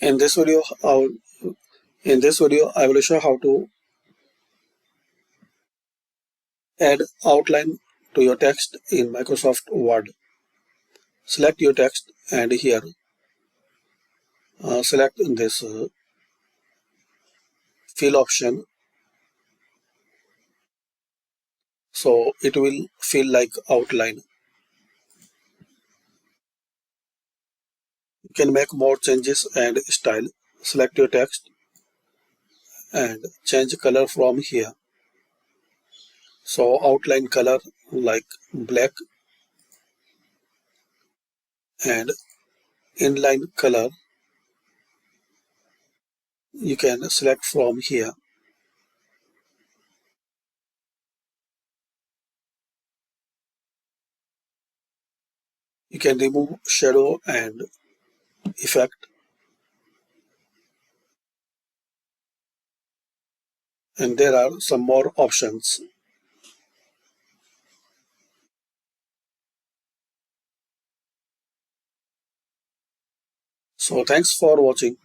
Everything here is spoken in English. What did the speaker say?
In this video, I will show how to add outline to your text in Microsoft Word. Select your text and here select this fill option, so it will feel like outline. You can make more changes and style. Select your text and change color from here. So outline color like black and inline color you can select from here. You can remove shadow and effect, and there are some more options. So thanks for watching.